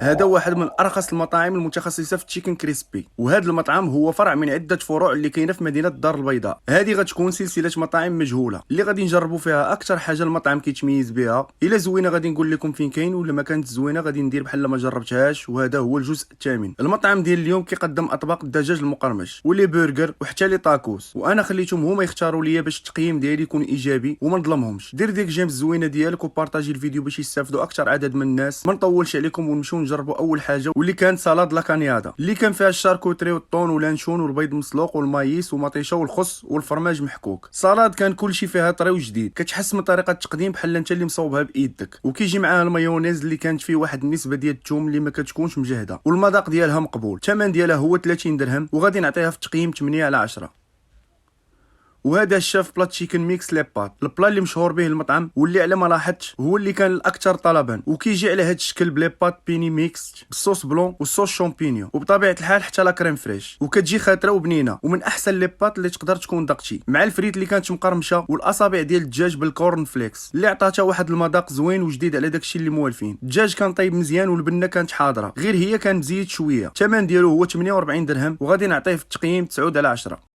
هذا واحد من ارخص المطاعم المتخصصه في التشيكن كريسبي، وهذا المطعم هو فرع من عده فروع اللي كاينه في مدينه الدار البيضاء. هذه غتكون سلسله مطاعم مجهوله اللي غادي نجربوا فيها اكثر حاجه المطعم كيتميز بها. الا زوينه غادي نقول لكم فين كاين، ولا ما كانت زوينه غادي ندير بحال ما جربتهاش. وهذا هو الجزء الثامن. المطعم ديال اليوم كيقدم اطباق الدجاج المقرمش ولي برجر وحتى لي طاكوس، وانا خليتهم هما يختاروا ليا باش التقييم ديالي يكون ايجابي وما نظلمهمش. دير ديك جيم الزوينه ديالك وبارطاجي الفيديو باش يستافدوا اكثر عدد من الناس. ما نطولش عليكم ونمشيو نجربوا اول حاجه، واللي كانت سالاد لاكانيادا اللي كان فيها الشاركوتري والطون واللانشون والبيض مسلوق والمايس ومطيشه والخس والفرماج محكوك. سالاد كان كلشي فيها طري وجديد، كتحس من طريقه التقديم بحال انت اللي مصوبها بايدك. وكيجي معاها المايونيز اللي كانت فيه واحد النسبه ديال الثوم اللي ما كتكونش مجهده، والمذاق ديالها مقبول. الثمن ديالها هو 30 درهم، وغادي نعطيها في التقييم 8 على 10. وهذا الشاف بلا تشيكن ميكس ليبات، البلا اللي مشهور به المطعم واللي على ما لاحظتش هو اللي كان الاكثر طلبا، وكيجي على هذا الشكل بليبات بيني ميكس بالصوص بلون والصوص شامبينيون، وبطبيعه الحال حتى لا كريم فريش، وكتجي خاطره وبنينه، ومن احسن ليبات اللي تقدر تكون دقتي مع الفريت اللي كانت مقرمشه والاصابع ديال الدجاج بالكورن فليكس اللي عطاتها واحد المذاق زوين وجديد على داكشي اللي موالفين. الدجاج كان طيب مزيان والبنه كانت حاضره، غير هي كان مزيد شويه. الثمن ديالو هو 48 درهم، وغادي نعطيه في التقييم 9 على 10.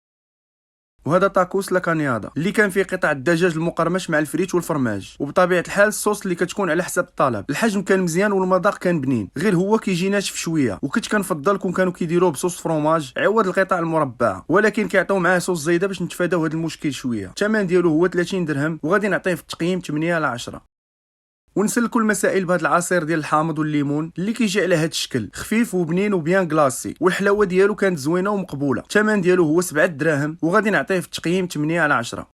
وهذا طاكوس لاكانيادا اللي كان فيه قطع الدجاج المقرمش مع الفريت والفرماج، وبطبيعه الحال الصوص اللي كتكون على حسب الطلب. الحجم كان مزيان والمذاق كان بنين، غير هو كيجي ناشف شويه، وكنت كنفضل كون كانوا كيديروه بصوص فرomاج عوض القطع المربعه، ولكن كيعطيو معاه صوص زايده باش نتفاداو هذا المشكل شويه. الثمن ديالو هو 30 درهم، وغادي نعطيه في التقييم 8 على 10. ونسلكوا المسائل بهذا العصير ديال الحامض والليمون اللي كيجي على هذا الشكل، خفيف وبنين وبيان كلاسي، والحلاوه ديالو كانت زوينه ومقبوله. الثمن ديالو هو 7 دراهم، وغادي نعطيه في التقييم 8 على 10.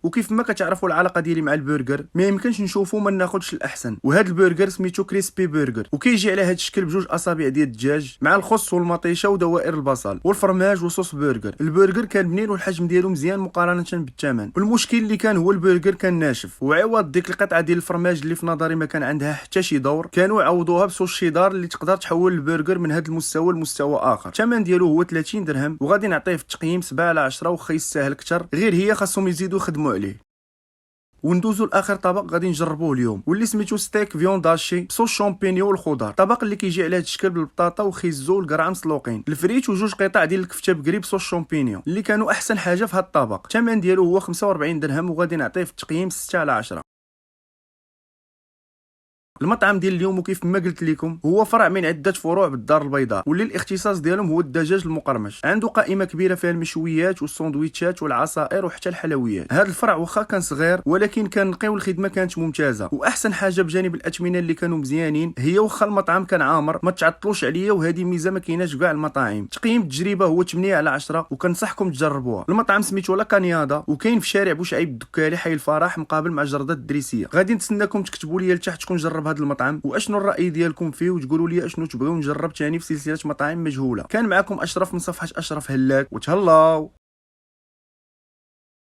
وكيف ما كتعرفوا العلاقه ديالي مع البرجر، ما يمكنش نشوفو ما ناخذش الاحسن. وهذا البرجر سميتو كريسبي برجر، وكيجي على هذا الشكل بجوج اصابع ديال الدجاج مع الخس والمطيشه ودوائر البصل والفرماج وصوص برجر. البرجر كان بنين والحجم ديالو مزيان مقارنه بالثمن. والمشكل اللي كان هو البرجر كان ناشف، وعوض ديك القطعه ديال الفرماج اللي في نظري ما كان عندها حتى شي دور، كانوا عوضوها بصوص شيدار اللي تقدر تحول البرجر من هذا المستوى لمستوى اخر. الثمن ديالو هو 30 درهم، وغادي نعطيه في التقييم 7 على 10. وخا يستاهل اكثر، غير هي خاصهم يزيدوا يخدموا عليه. وندوزو لاخر طبق غادي نجربوه اليوم، واللي سميتو ستيك فيونداشي بصوص شامبينيون والخضار. طبق اللي كيجي على هذا الشكل بالبطاطا وخيزو والقرعه مسلوقين، الفريت وجوج قطع ديال الكفته بكري بصوص شامبينيون اللي كانوا احسن حاجه في هذا الطبق. الثمن ديالو هو 45 درهم، وغادي نعطيه في التقييم 6 على 10. المطعم ديال اليوم وكيف ما قلت لكم هو فرع من عده فروع بالدار البيضاء، واللي الاختصاص ديالهم هو الدجاج المقرمش. عنده قائمه كبيره فيها المشويات والساندويتشات والعصائر وحتى الحلويات. هذا الفرع واخا كان صغير ولكن كان نقي والخدمه كانت ممتازه. واحسن حاجه بجانب الاثمنه اللي كانوا مزيانين هي واخا المطعم كان عامر ما تعطلوش عليا، وهذه ميزه ما كايناش كاع المطاعم. تقييم التجربه هو 8 على 10، وكنصحكم تجربوها. المطعم سميتو لاكانيادا، وكاين في شارع بوشعيب الدكالي حي الفرح مقابل مع جردة الدريسيه. غادي نتسناكم تكتبوا لي لتحت شكون جرب هذا المطعم واشنو الراي ديالكم فيه، وتقولوا لي اشنو تبغيو نجرب ثاني في سلسله مطاعم مجهوله. كان معكم اشرف من صفحه اشرف هلاك، وتهلاو.